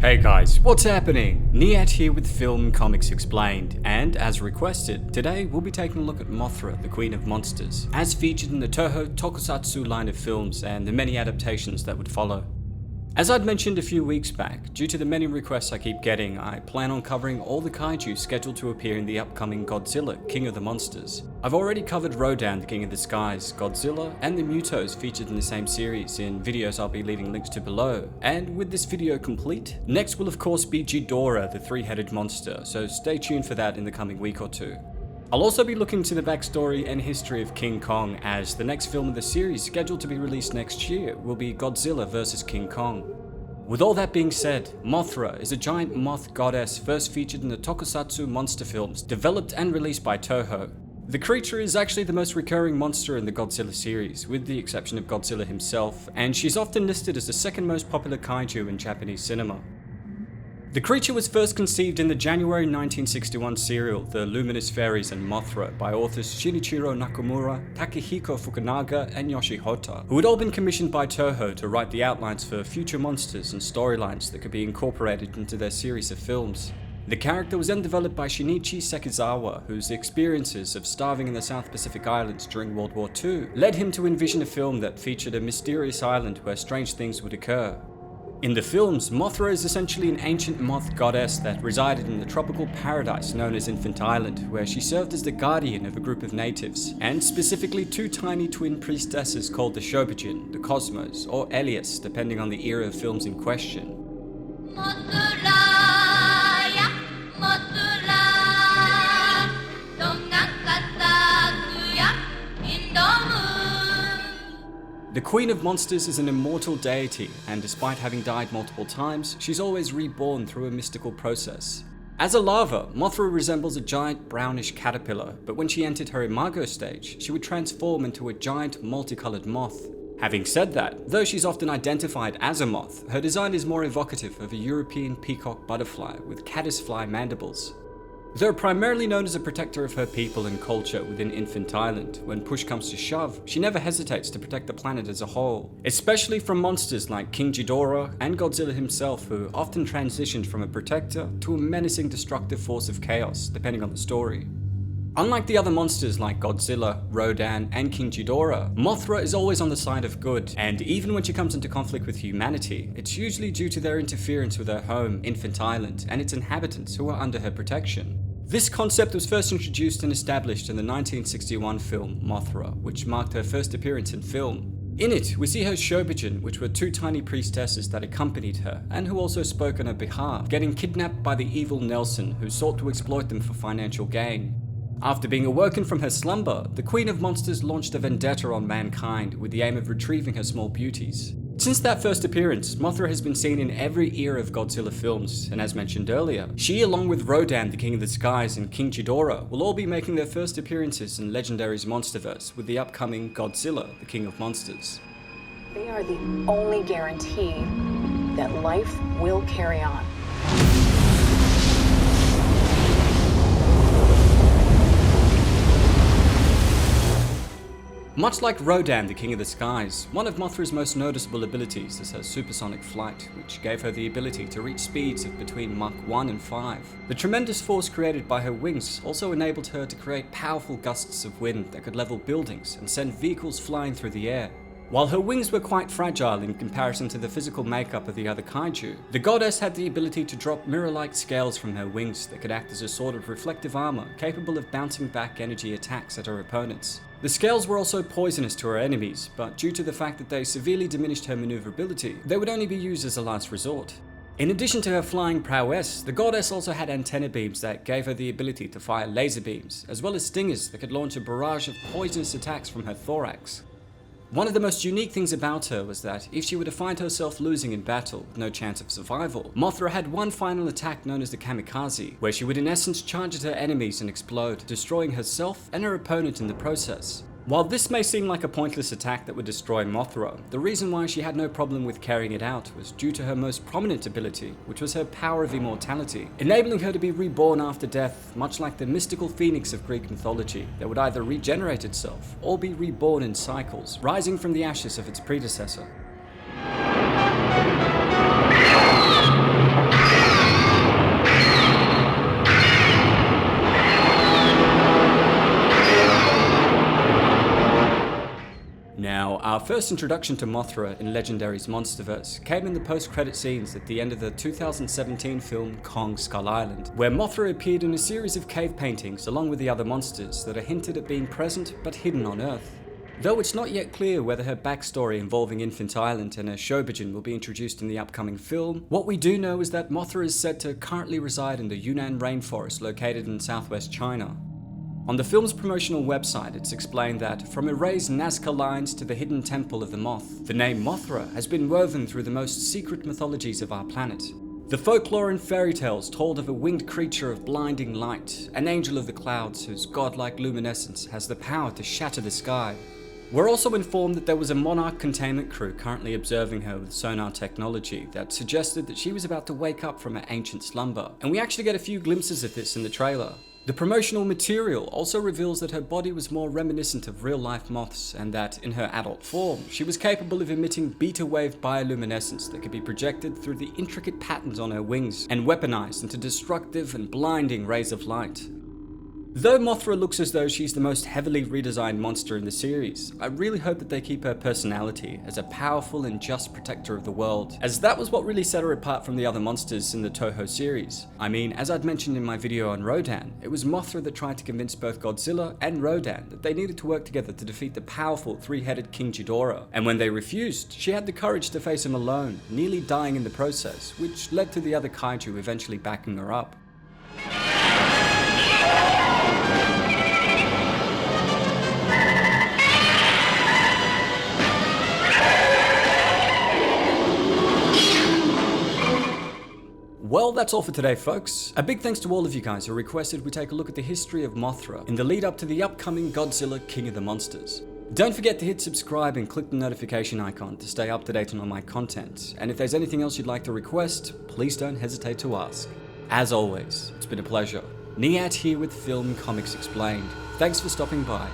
Hey guys, what's happening? Nihat here with Film Comics Explained, and as requested, today we'll be taking a look at Mothra, the Queen of Monsters, as featured in the Toho Tokusatsu line of films and the many adaptations that would follow. As I'd mentioned a few weeks back, due to the many requests I keep getting, I plan on covering all the kaiju scheduled to appear in the upcoming Godzilla, King of the Monsters. I've already covered Rodan, the King of the Skies, Godzilla, and the Mutos featured in the same series in videos I'll be leaving links to below. And with this video complete, next will of course be Ghidorah, the three-headed monster, so stay tuned for that in the coming week or two. I'll also be looking to the backstory and history of King Kong, as the next film of the series, scheduled to be released next year, will be Godzilla vs King Kong. With all that being said, Mothra is a giant moth goddess first featured in the Tokusatsu monster films, developed and released by Toho. The creature is actually the most recurring monster in the Godzilla series, with the exception of Godzilla himself, and she's often listed as the second most popular kaiju in Japanese cinema. The creature was first conceived in the January 1961 serial The Luminous Fairies and Mothra by authors Shinichiro Nakamura, Takehiko Fukunaga, and Yoshi Hota, who had all been commissioned by Toho to write the outlines for future monsters and storylines that could be incorporated into their series of films. The character was then developed by Shinichi Sekizawa, whose experiences of starving in the South Pacific Islands during World War II led him to envision a film that featured a mysterious island where strange things would occur. In the films, Mothra is essentially an ancient moth goddess that resided in the tropical paradise known as Infant Island, where she served as the guardian of a group of natives, and specifically two tiny twin priestesses called the Shobijin, the Cosmos, or Elias, depending on the era of films in question. The Queen of Monsters is an immortal deity, and despite having died multiple times, she's always reborn through a mystical process. As a larva, Mothra resembles a giant brownish caterpillar, but when she entered her imago stage, she would transform into a giant multicolored moth. Having said that, though she's often identified as a moth, her design is more evocative of a European peacock butterfly with caddisfly mandibles. Though primarily known as a protector of her people and culture within Infant Island, when push comes to shove, she never hesitates to protect the planet as a whole, especially from monsters like King Ghidorah and Godzilla himself, who often transitioned from a protector to a menacing destructive force of chaos, depending on the story. Unlike the other monsters like Godzilla, Rodan, and King Ghidorah, Mothra is always on the side of good, and even when she comes into conflict with humanity, it's usually due to their interference with her home, Infant Island, and its inhabitants who are under her protection. This concept was first introduced and established in the 1961 film Mothra, which marked her first appearance in film. In it, we see her Shobijin, which were two tiny priestesses that accompanied her, and who also spoke on her behalf, getting kidnapped by the evil Nelson, who sought to exploit them for financial gain. After being awoken from her slumber, the Queen of Monsters launched a vendetta on mankind with the aim of retrieving her small beauties. Since that first appearance, Mothra has been seen in every era of Godzilla films, and as mentioned earlier, she along with Rodan, the King of the Skies, and King Ghidorah will all be making their first appearances in Legendary's Monsterverse with the upcoming Godzilla, the King of Monsters. They are the only guarantee that life will carry on. Much like Rodan, the King of the Skies, one of Mothra's most noticeable abilities is her supersonic flight, which gave her the ability to reach speeds of between Mach 1 and 5. The tremendous force created by her wings also enabled her to create powerful gusts of wind that could level buildings and send vehicles flying through the air. While her wings were quite fragile in comparison to the physical makeup of the other kaiju, the goddess had the ability to drop mirror-like scales from her wings that could act as a sort of reflective armor capable of bouncing back energy attacks at her opponents. The scales were also poisonous to her enemies, but due to the fact that they severely diminished her maneuverability, they would only be used as a last resort. In addition to her flying prowess, the goddess also had antenna beams that gave her the ability to fire laser beams, as well as stingers that could launch a barrage of poisonous attacks from her thorax. One of the most unique things about her was that if she were to find herself losing in battle with no chance of survival, Mothra had one final attack known as the Kamikaze, where she would in essence charge at her enemies and explode, destroying herself and her opponent in the process. While this may seem like a pointless attack that would destroy Mothra, the reason why she had no problem with carrying it out was due to her most prominent ability, which was her power of immortality, enabling her to be reborn after death, much like the mystical phoenix of Greek mythology that would either regenerate itself or be reborn in cycles, rising from the ashes of its predecessor. Now, our first introduction to Mothra in Legendary's Monsterverse came in the post-credit scenes at the end of the 2017 film Kong Skull Island, where Mothra appeared in a series of cave paintings along with the other monsters that are hinted at being present but hidden on Earth. Though it's not yet clear whether her backstory involving Infant Island and her Shobijin will be introduced in the upcoming film, what we do know is that Mothra is said to currently reside in the Yunnan rainforest located in southwest China. On the film's promotional website, it's explained that from erased Nazca lines to the hidden temple of the moth, the name Mothra has been woven through the most secret mythologies of our planet. The folklore and fairy tales told of a winged creature of blinding light, an angel of the clouds whose godlike luminescence has the power to shatter the sky. We're also informed that there was a Monarch containment crew currently observing her with sonar technology that suggested that she was about to wake up from her ancient slumber, and we actually get a few glimpses of this in the trailer. The promotional material also reveals that her body was more reminiscent of real-life moths, and that, in her adult form, she was capable of emitting beta-wave bioluminescence that could be projected through the intricate patterns on her wings and weaponized into destructive and blinding rays of light. Though Mothra looks as though she's the most heavily redesigned monster in the series, I really hope that they keep her personality as a powerful and just protector of the world, as that was what really set her apart from the other monsters in the Toho series. I mean, as I'd mentioned in my video on Rodan, it was Mothra that tried to convince both Godzilla and Rodan that they needed to work together to defeat the powerful three-headed King Ghidorah, and when they refused, she had the courage to face him alone, nearly dying in the process, which led to the other kaiju eventually backing her up. Well, that's all for today, folks. A big thanks to all of you guys who requested we take a look at the history of Mothra in the lead up to the upcoming Godzilla King of the Monsters. Don't forget to hit subscribe and click the notification icon to stay up to date on all my content, and if there's anything else you'd like to request, please don't hesitate to ask. As always, it's been a pleasure. Nihat here with Film Comics Explained. Thanks for stopping by.